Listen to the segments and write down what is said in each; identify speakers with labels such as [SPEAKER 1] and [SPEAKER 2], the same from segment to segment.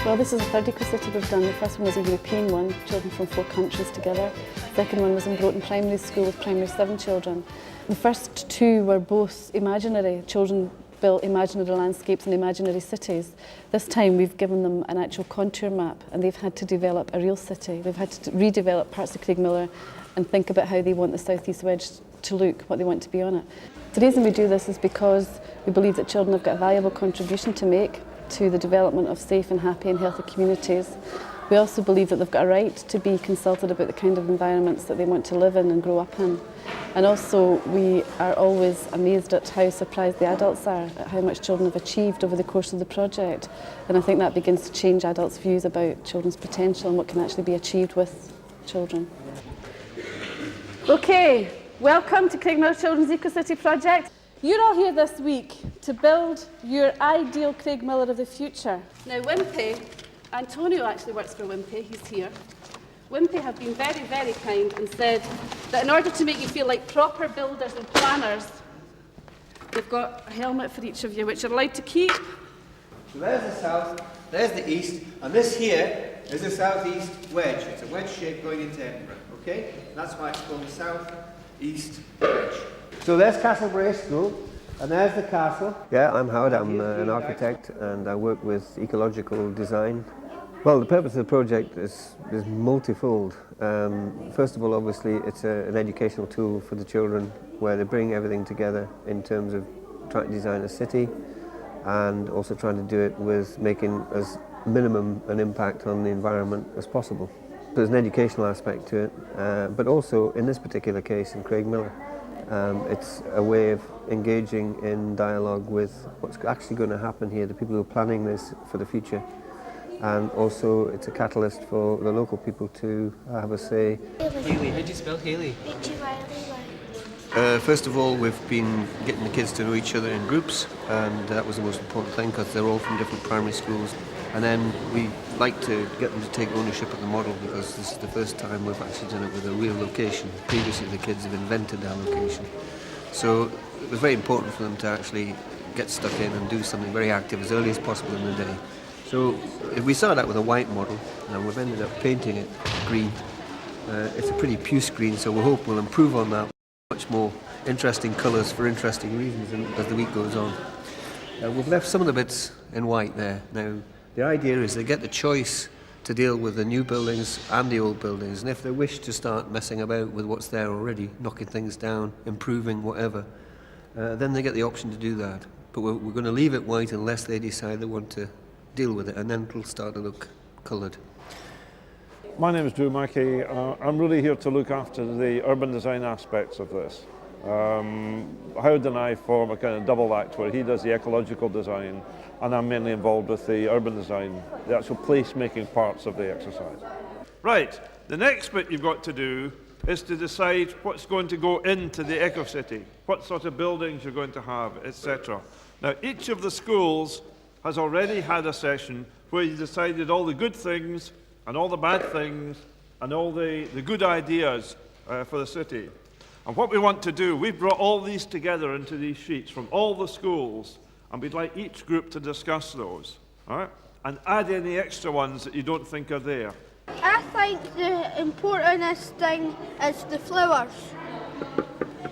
[SPEAKER 1] Well, this is the third eco-city we've done. The first one was a European one, children from 4 countries together. The second one was in Broughton Primary School with primary 7 children. The first 2 were both imaginary. Children built imaginary landscapes and imaginary cities. This time we've given them an actual contour map and they've had to develop a real city. They've had to redevelop parts of Craigmillar and think about how they want the South East Wedge to look, what they want to be on it. The reason we do this is because we believe that children have got a valuable contribution to make to the development of safe and happy and healthy communities. We also believe that they've got a right to be consulted about the kind of environments that they want to live in and grow up in. And also we are always amazed at how surprised the adults are at how much children have achieved over the course of the project. And I think that begins to change adults' views about children's potential and what can actually be achieved with children. Okay, welcome to Craigmillar Children's Eco-City project. You're all here this week to build your ideal Craigmillar of the future. Now Wimpy, Antonio actually works for Wimpy, he's here. Wimpy have been very, very kind and said that in order to make you feel like proper builders and planners, they've got a helmet for each of you, which you're allowed to keep.
[SPEAKER 2] So there's the south, there's the east, and this here is the southeast wedge. It's a wedge shape going into Edinburgh, okay? That's why it's called the southeast wedge. So there's Castlebrae School, and there's the castle. Yeah, I'm Howard, I'm an architect, and I work with ecological design. Well, the purpose of the project is multifold. First of all, obviously, it's an educational tool for the children where they bring everything together in terms of trying to design a city and also trying to do it with making as minimum an impact on the environment as possible. There's an educational aspect to it, but also in this particular case in Craigmillar, it's a way of engaging in dialogue with what's actually going to happen here, the people who are planning this for the future. And also it's a catalyst for the local people to have a say.
[SPEAKER 3] Hayley, how do you spell Hayley?
[SPEAKER 2] First of all, we've been getting the kids to know each other in groups, and that was the most important thing because they're all from different primary schools. And then we like to get them to take ownership of the model because this is the first time we've actually done it with a real location. Previously the kids have invented their location. So it was very important for them to actually get stuck in and do something very active as early as possible in the day. So if we started out with a white model and we've ended up painting it green. It's a pretty puce green, so we hope we'll improve on that. Much more interesting colours for interesting reasons as the week goes on. We've left some of the bits in white there. Now, the idea is they get the choice to deal with the new buildings and the old buildings, and if they wish to start messing about with what's there already, knocking things down, improving whatever, then they get the option to do that. But we're going to leave it white unless they decide they want to deal with it, and then it'll start to look coloured.
[SPEAKER 4] My name is Drew Mackey. I'm really here to look after the urban design aspects of this. Howard and I form a kind of double act where he does the ecological design and I'm mainly involved with the urban design, the actual place-making parts of the exercise.
[SPEAKER 5] Right, the next bit you've got to do is to decide what's going to go into the eco-city, what sort of buildings you're going to have, etc. Now, each of the schools has already had a session where you decided all the good things and all the bad things and all the good ideas for the city. And what we want to do, we've brought all these together into these sheets from all the schools, and we'd like each group to discuss those, all right? And add any extra ones that you don't think are there.
[SPEAKER 6] I think the importantest thing is the flowers,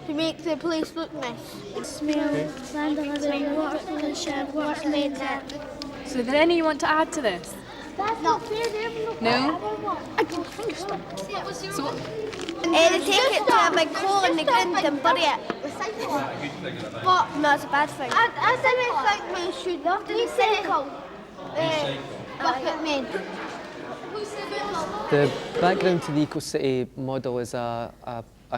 [SPEAKER 6] to make the place look nice.
[SPEAKER 7] Smell, land of living, water from the shed, what's made there.
[SPEAKER 8] So is there any you want to add to this?
[SPEAKER 6] That's not fair,
[SPEAKER 8] No?
[SPEAKER 6] I don't think so.
[SPEAKER 8] So
[SPEAKER 6] They take it to a big hole in the ground and bury it. What? No, it's a bad thing. I think we should recycle bucket made.
[SPEAKER 3] The background to the Eco-City model is a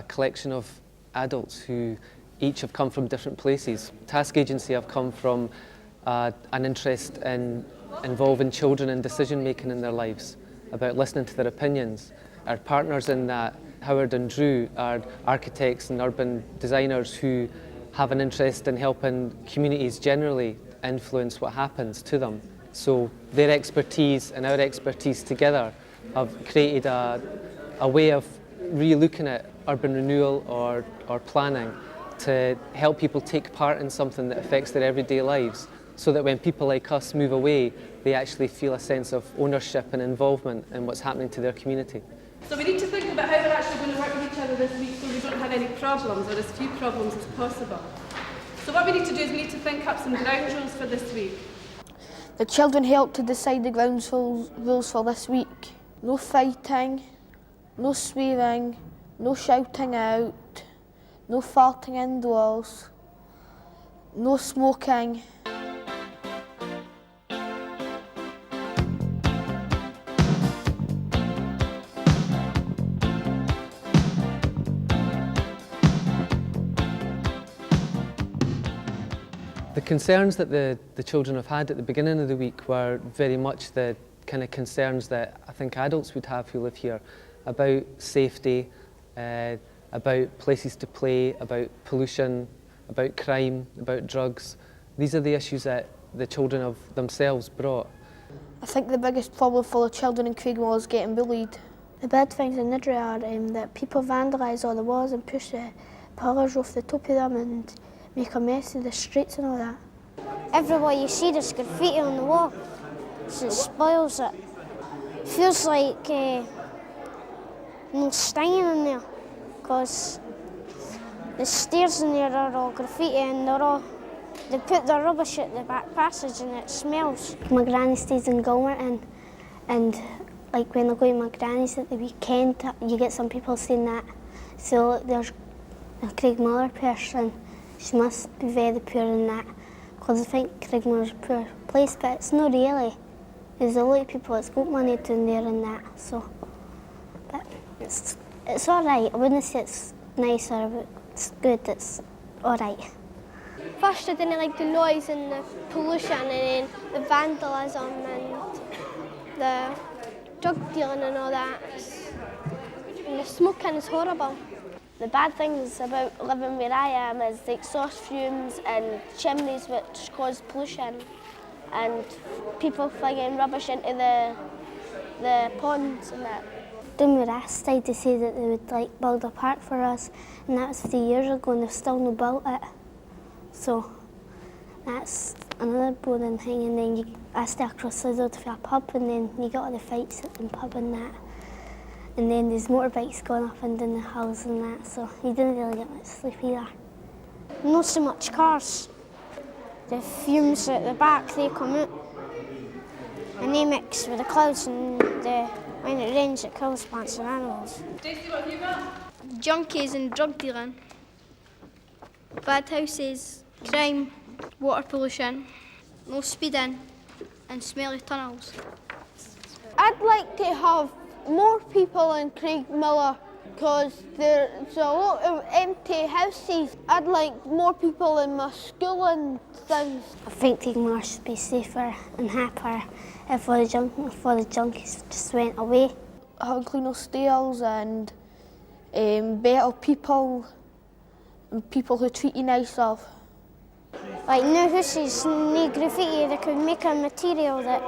[SPEAKER 3] collection of adults who each have come from different places. Task Agency have come from an interest in involving children in decision making in their lives, about listening to their opinions. Our partners in that, Howard and Drew, are architects and urban designers who have an interest in helping communities generally influence what happens to them. So their expertise and our expertise together have created a way of re-looking at urban renewal or planning to help people take part in something that affects their everyday lives. so that when people like us move away, they actually feel a sense of ownership and involvement in what's happening to their community.
[SPEAKER 9] So we need to think about how we're actually going to work with each other this week so we don't have any problems, or as few problems as possible. So what we need to do is we need to think up some ground rules for this week.
[SPEAKER 6] The children help to decide the ground rules for this week. No fighting, no swearing, no shouting out, no farting indoors, no smoking.
[SPEAKER 3] The concerns that the children have had at the beginning of the week were very much the kind of concerns that I think adults would have who live here about safety, about places to play, about pollution, about crime, about drugs. These are the issues that the children of themselves brought.
[SPEAKER 6] I think the biggest problem for the children in Craigmillar is getting bullied.
[SPEAKER 7] The bad things in Niddrie are that people vandalise all the walls and push the pillars off the top of them and make a mess of the streets and all that.
[SPEAKER 6] Everywhere you see there's graffiti on the wall, so it spoils it. Feels like no staying in there, because the stairs in there are all graffiti and they put their rubbish at the back passage and it smells.
[SPEAKER 7] My granny stays in Gilmerton, and like when I go to my granny's at the weekend, you get some people saying that. So there's a Craigmillar person, she must be very poor in that, because I think Craigmillar's a poor place, but it's not really. There's a lot of people that's got money down there and that, so. But it's all right. I wouldn't say it's nice or it's good, it's all right.
[SPEAKER 6] First I didn't like the noise and the pollution and then the vandalism and the drug dealing and all that. And the smoking is horrible. The bad things about living where I am is the exhaust fumes and chimneys which cause pollution and people flinging rubbish into the ponds and that.
[SPEAKER 7] Down where I stayed, they said that they would build a park for us, and that was 3 years ago and they've still not built it. So that's another boring thing, and then I stay across the road for a pub and then you get all the fights at the pub and that. And then there's motorbikes going up and down the hills and that, so you didn't really get much sleep either.
[SPEAKER 6] Not so much cars. The fumes at the back, they come out and they mix with the clouds, and when it rains it kills plants and animals.
[SPEAKER 9] Stacey, what have you got?
[SPEAKER 6] Junkies and drug dealing, bad houses, crime, water pollution, no speeding and smelly tunnels. I'd like to have more people in Craigmillar because there's a lot of empty houses. I'd like more people in my school and things.
[SPEAKER 7] I think Craigmillar should be safer and happier if all the junkies just went away.
[SPEAKER 6] Have cleaner stairs and better people and people who treat you nicer. Like new houses need graffiti, they could make a material that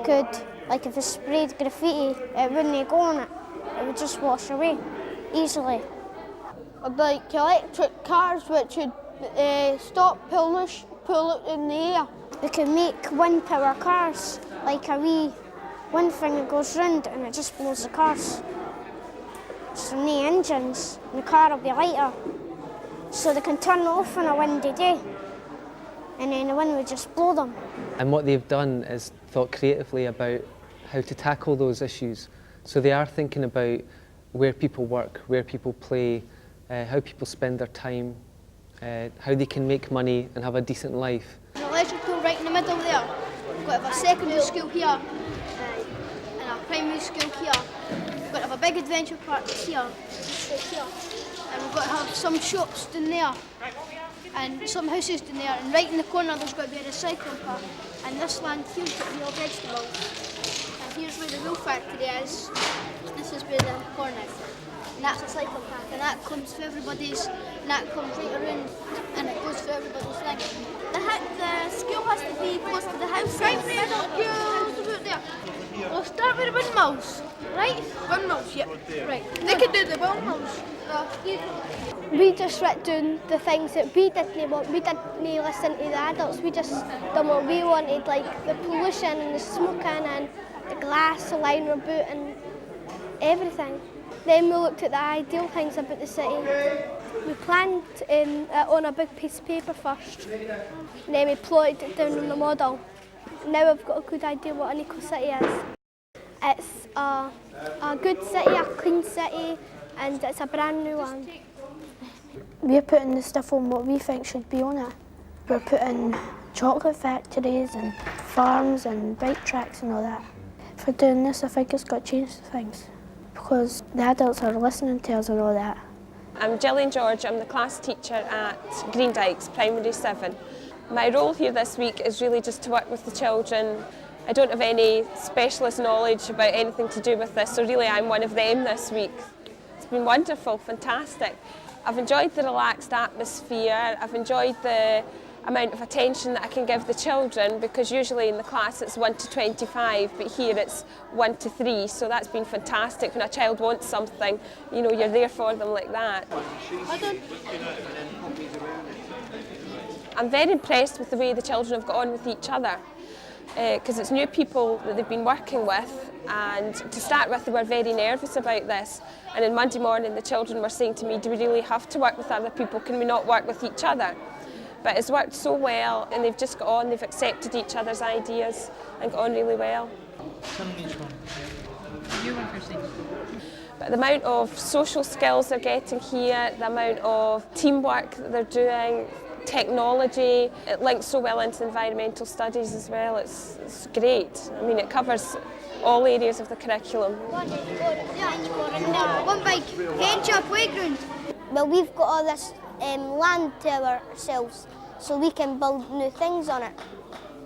[SPEAKER 6] could, like if it sprayed graffiti, it wouldn't go on it. It would just wash away easily. I'd like electric cars which would stop polluting the air. They could make wind-power cars, like a wee wind thing that goes round and it just blows the cars. So no engines, and the car will be lighter. So they can turn it off on a windy day and then the wind would just blow them.
[SPEAKER 3] And what they've done is thought creatively about how to tackle those issues. So they are thinking about where people work, where people play, how people spend their time, how they can make money and have a decent life.
[SPEAKER 6] An electrical right in the middle there. We've got to have a secondary school here and a primary school here. We've got to have a big adventure park here, and we've got to have some shops down there and some houses down there, and right in the corner there's got to be a recycling park, and this land here's got to be all vegetables, and here's where the wool factory is. This is where the corn is, and that's a cycle park, and that comes for everybody's, and that comes right around and it goes for everybody's thing. The school has to be close to the house. Primary school, about there. start with the windmills, right? Windmills, yep. Right. They can do the windmills. We just went doing the things that we didn't want. We didn't listen to the adults. We just done what we wanted, like the pollution and the smoking and the glass, the line we're boot and everything. Then we looked at the ideal things about the city. We planned it on a big piece of paper first, and then we plotted it down on the model. Now we've got a good idea what an eco-city is. It's a good city, a clean city, and it's a brand new one. We're putting the stuff on what we think should be on it. We're putting chocolate factories and farms and bike tracks and all that. For doing this, I think it's got to change things because the adults are listening to us and all that.
[SPEAKER 10] I'm Gillian George, I'm the class teacher at Green Dykes, Primary 7. My role here this week is really just to work with the children. I don't have any specialist knowledge about anything to do with this, so really I'm one of them this week. It's been wonderful, fantastic. I've enjoyed the relaxed atmosphere, I've enjoyed the amount of attention that I can give the children because usually in the class it's 1 to 25 but here it's 1 to 3, so that's been fantastic. When a child wants something, you know, you're there for them like that. I'm very impressed with the way the children have got on with each other because it's new people that they've been working with, and to start with they were very nervous about this, and on Monday morning the children were saying to me, do we really have to work with other people, can we not work with each other? But it's worked so well and they've just got on, they've accepted each other's ideas and got on really well.
[SPEAKER 8] You went first.
[SPEAKER 10] But the amount of social skills they're getting here, the amount of teamwork that they're doing, technology, it links so well into environmental studies as well. It's great. I mean, it covers all areas of the curriculum.
[SPEAKER 6] One big venture playground. Well, we've got all this land to ourselves, so we can build new things on it.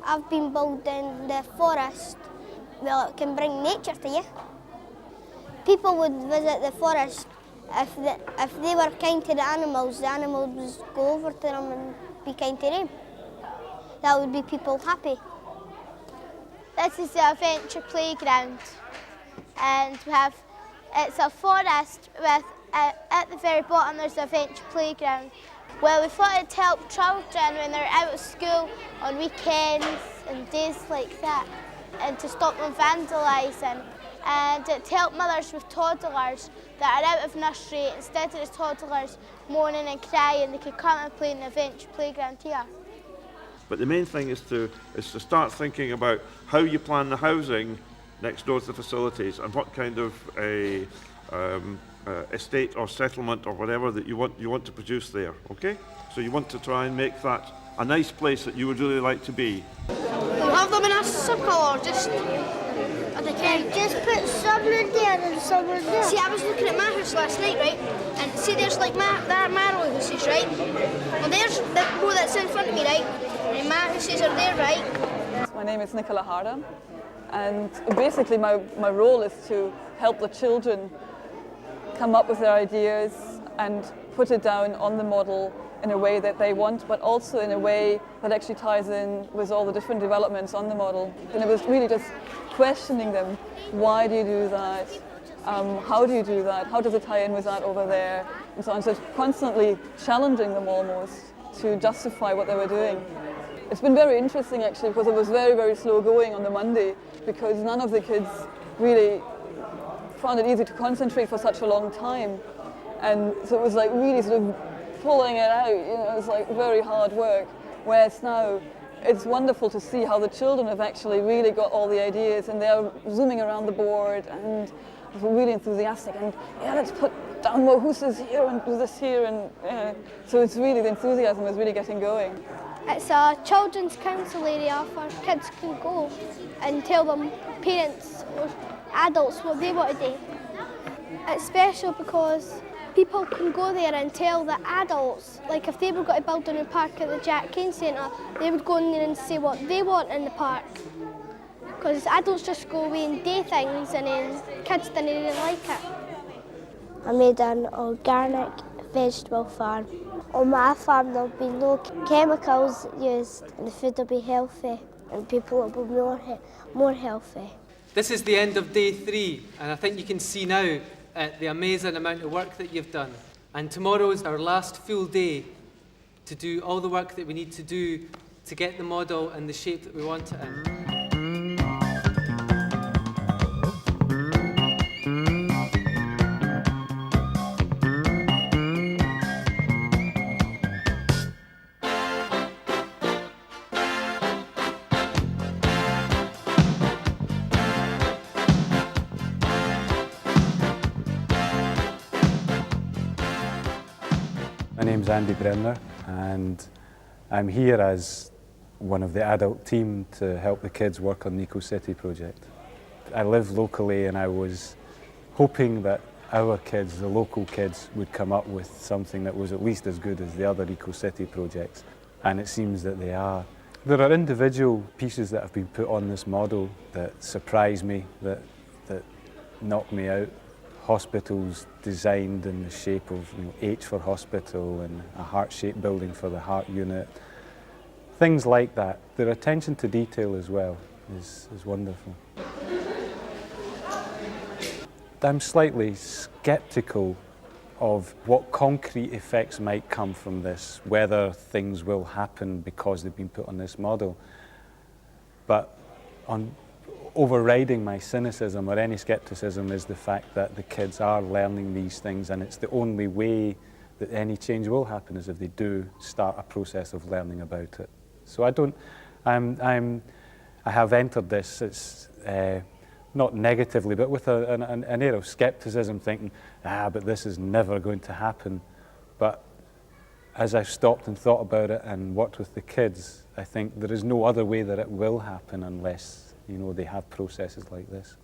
[SPEAKER 6] I've been building the forest. Well, it can bring nature to you. People would visit the forest. If they were kind to the animals would go over to them and be kind to them. That would be people happy. This is the adventure playground, and it's a forest with at the very bottom there's the adventure playground. Well, we thought it'd help children when they're out of school on weekends and days like that, and to stop them vandalising. And it helped mothers with toddlers that are out of nursery. Instead of the toddlers moaning and crying, they could come and play in the adventure playground here.
[SPEAKER 5] But the main thing is to start thinking about how you plan the housing next door to the facilities and what kind of a estate or settlement or whatever that you want to produce there. Okay? So you want to try and make that a nice place that you would really like to be.
[SPEAKER 6] We'll have them in a circle or just just put some in there and some in there. See, I was looking at my house last night, right? And see, there's like there are my houses, right? Well, there's the row that's in front of me, right? And my houses are there, right?
[SPEAKER 11] My name is Nicola Harder, and basically my role is to help the children come up with their ideas and put it down on the model in a way that they want, but also in a way that actually ties in with all the different developments on the model. And it was really just questioning them. Why do you do that? How do you do that? How does it tie in with that over there? And so on. So constantly challenging them almost to justify what they were doing. It's been very interesting actually because it was very, very slow going on the Monday because none of the kids really found it easy to concentrate for such a long time. And so it was like really sort of pulling it out, you know, it's like very hard work. Whereas now, it's wonderful to see how the children have actually really got all the ideas and they're zooming around the board and really enthusiastic and yeah, let's put down more hooses here and do this here and so it's really, the enthusiasm is really getting going.
[SPEAKER 6] It's a children's council area where kids can go and tell them, parents or adults, what they want to do. It's special because people can go there and tell the adults, like if they were going to build a new park at the Jack Cain Centre, they would go in there and say what they want in the park. Because adults just go away and do things and then kids didn't really like it. I made an organic vegetable farm. On my farm there'll be no chemicals used and the food will be healthy and people will be more healthy.
[SPEAKER 3] This is the end of day 3, and I think you can see now the amazing amount of work that you've done. And tomorrow is our last full day to do all the work that we need to do to get the model in the shape that we want it in.
[SPEAKER 12] My name's Andy Bremner, and I'm here as one of the adult team to help the kids work on the EcoCity project. I live locally, and I was hoping that our kids, the local kids, would come up with something that was at least as good as the other EcoCity projects, and it seems that they are. There are individual pieces that have been put on this model that surprise me, that knock me out. Hospitals designed in the shape of H for hospital and a heart-shaped building for the heart unit. Things like that. Their attention to detail as well is wonderful. I'm slightly sceptical of what concrete effects might come from this, whether things will happen because they've been put on this model. But overriding my cynicism or any scepticism is the fact that the kids are learning these things, and it's the only way that any change will happen is if they do start a process of learning about it. So I have entered this, not negatively, but with an air of scepticism, thinking, but this is never going to happen. But as I've stopped and thought about it and worked with the kids, I think there is no other way that it will happen unless they have processes like this.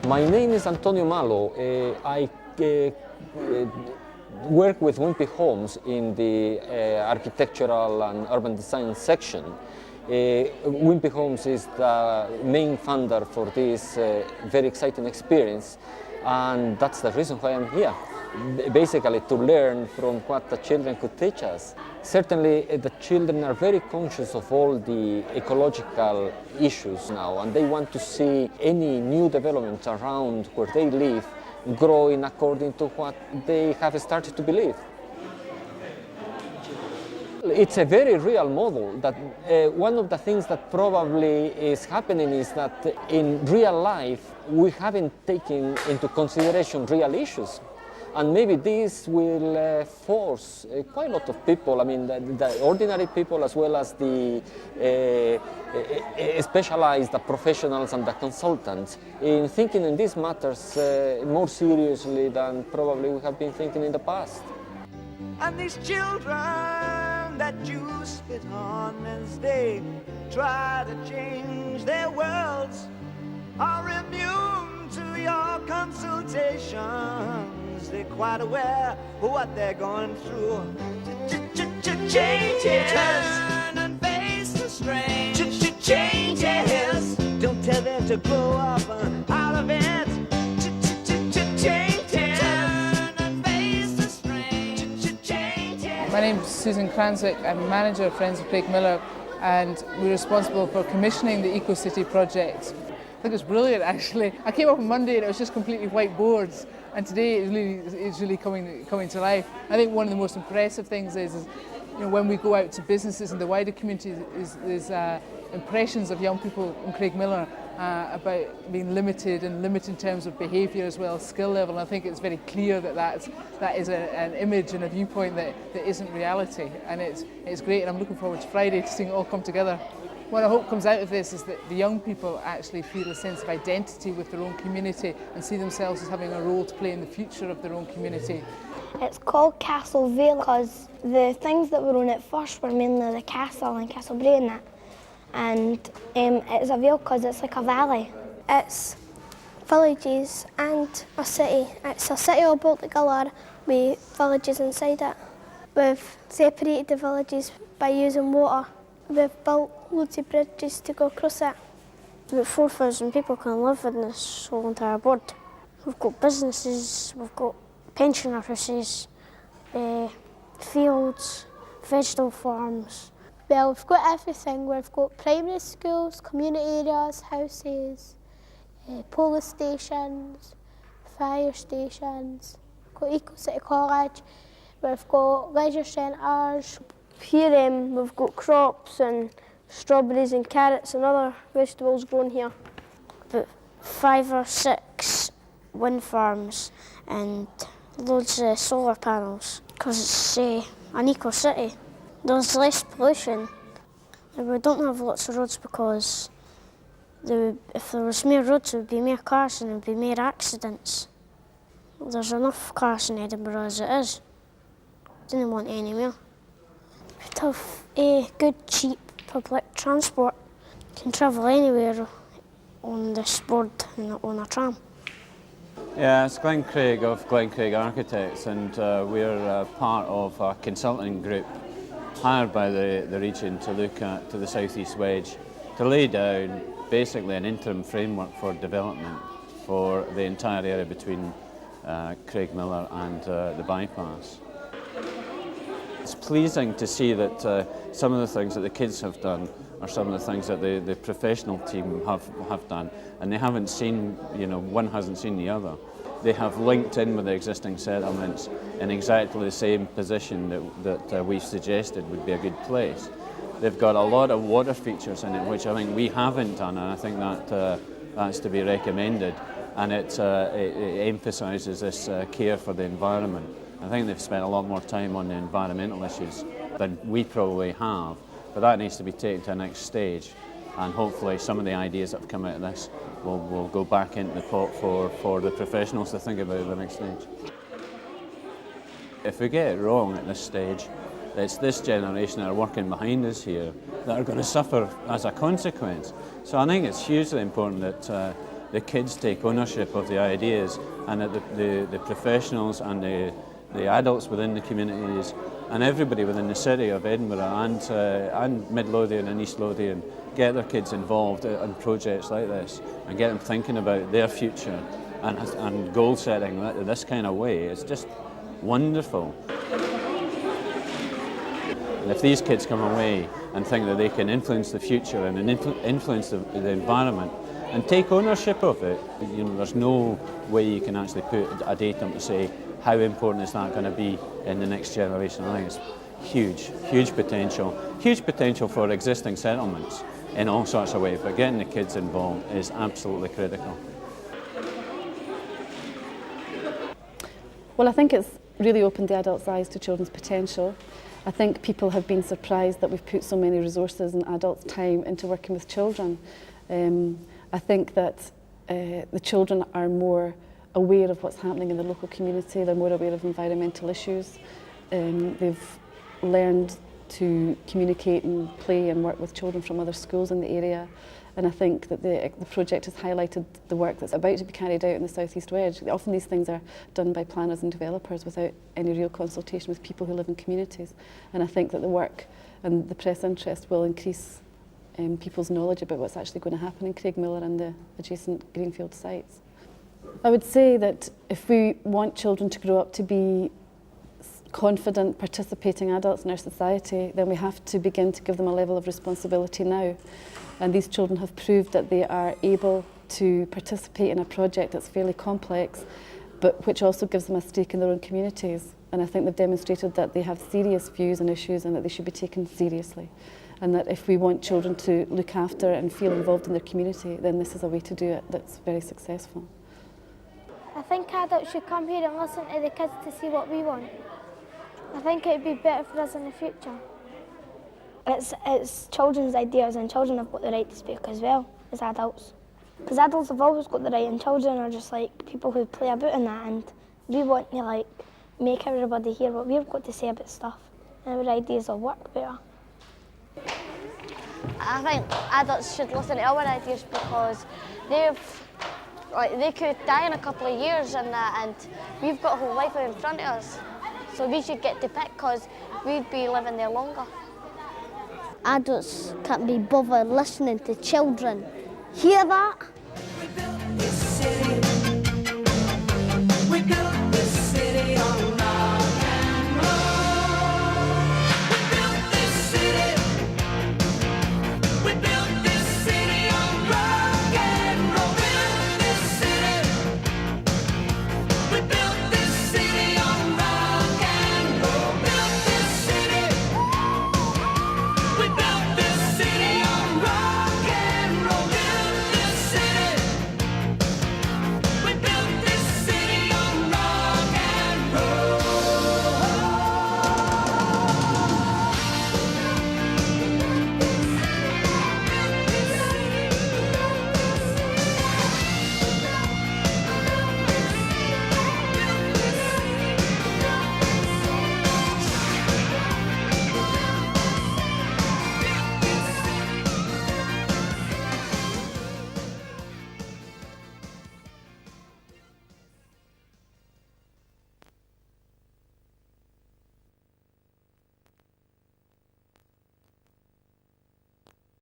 [SPEAKER 13] My name is Antonio Malo. I work with Wimpy Homes in the architectural and urban design section. Wimpy Homes is the main funder for this very exciting experience, and that's the reason why I'm here. Basically to learn from what the children could teach us. Certainly the children are very conscious of all the ecological issues now, and they want to see any new developments around where they live growing according to what they have started to believe. It's a very real model. That one of the things that probably is happening is that in real life we haven't taken into consideration real issues. And maybe this will force quite a lot of people, I mean the ordinary people as well as the specialized professionals and the consultants, in thinking in these matters more seriously than probably we have been thinking in the past.
[SPEAKER 14] And these children that you spit on as they try to change their worlds are immune to your consultations. They're quite aware of what they're going through. Changes. Turn and face the strange. Changes. Don't tell them to grow up out of it.
[SPEAKER 15] My name's Susan Cranswick. I'm a manager of Friends of Craig Miller, and we're responsible for commissioning the EcoCity project. I think it's brilliant, actually. I came up on Monday and it was just completely white boards, and today it's really coming to life. I think one of the most impressive things is when we go out to businesses and the wider community is impressions of young people in Craig Miller about being limited in terms of behaviour as well as skill level. And I think it's very clear that is an image and a viewpoint that isn't reality, and it's great, and I'm looking forward to Friday to seeing it all come together. What I hope comes out of this is that the young people actually feel a sense of identity with their own community and see themselves as having a role to play in the future of their own community.
[SPEAKER 7] It's called Castle Vale because the things that were on it first were mainly the castle and Castlebrae and that. And it's a vale because it's like a valley. It's villages and a city. It's a city all built together with villages inside it. We've separated the villages by using water. We've built loads of bridges to go across it. About 4,000 people can live in this whole entire board. We've got businesses, we've got pensioner houses, fields, vegetable farms.
[SPEAKER 6] Well, we've got everything. We've got primary schools, community areas, houses, police stations, fire stations. We've got Eco City College. We've got leisure centres.
[SPEAKER 7] Here we've got crops and strawberries and carrots and other vegetables grown here. About 5 or 6 wind farms and loads of solar panels because it's an eco city. There's less pollution. We don't have lots of roads because if there was more roads there would be more cars and there would be more accidents. There's enough cars in Edinburgh as it is. Didn't want any more. We'd have good, cheap public transport. You can travel anywhere on this board on a tram.
[SPEAKER 16] Yeah, it's Glenn Craig of Glenn Craig Architects, and we're part of a consulting group hired by the region to look at the South East Wedge to lay down basically an interim framework for development for the entire area between Craigmillar and the bypass. It's pleasing to see that some of the things that the kids have done are some of the things that the professional team have done, and they haven't seen, one hasn't seen the other. They have linked in with the existing settlements in exactly the same position that we've suggested would be a good place. They've got a lot of water features in it, which I think we haven't done, and I think that's to be recommended, and it emphasises this care for the environment. I think they've spent a lot more time on the environmental issues than we probably have, but that needs to be taken to the next stage, and hopefully some of the ideas that have come out of this will go back into the pot for the professionals to think about at the next stage. If we get it wrong at this stage, it's this generation that are working behind us here that are going to suffer as a consequence. So I think it's hugely important that the kids take ownership of the ideas, and that the professionals and the adults within the communities and everybody within the city of Edinburgh and Mid Lothian and East Lothian get their kids involved in projects like this and get them thinking about their future and goal setting this kind of way. It's just wonderful. And if these kids come away and think that they can influence the future and influence the environment and take ownership of it, there's no way you can actually put a date on to say how important is that going to be in the next generation. I think it's huge potential for existing settlements in all sorts of ways, but getting the kids involved is absolutely critical.
[SPEAKER 1] Well, I think it's really opened the adults' eyes to children's potential. I think people have been surprised that we've put so many resources and adults' time into working with children. I think that the children are more aware of what's happening in the local community, they're more aware of environmental issues. They've learned to communicate and play and work with children from other schools in the area. And I think that the project has highlighted the work that's about to be carried out in the South East Wedge. Often these things are done by planners and developers without any real consultation with people who live in communities. And I think that the work and the press interest will increase people's knowledge about what's actually going to happen in Craigmillar and the adjacent greenfield sites. I would say that if we want children to grow up to be confident, participating adults in our society, then we have to begin to give them a level of responsibility now. And these children have proved that they are able to participate in a project that's fairly complex, but which also gives them a stake in their own communities. And I think they've demonstrated that they have serious views and issues and that they should be taken seriously. And that if we want children to look after and feel involved in their community, then this is a way to do it that's very successful.
[SPEAKER 6] I think adults should come here and listen to the kids to see what we want. I think it would be better for us in the future. It's children's ideas, and children have got the right to speak as well as adults. Because adults have always got the right, and children are just like people who play about in that, and we want to make everybody hear what we've got to say about stuff, and our ideas will work better.
[SPEAKER 7] I think adults should listen to our ideas because they could die in a couple of years and we've got a whole life out in front of us. So we should get to pick because we'd be living there longer. Adults can't be bothered listening to children
[SPEAKER 6] Hear that?
[SPEAKER 14] We built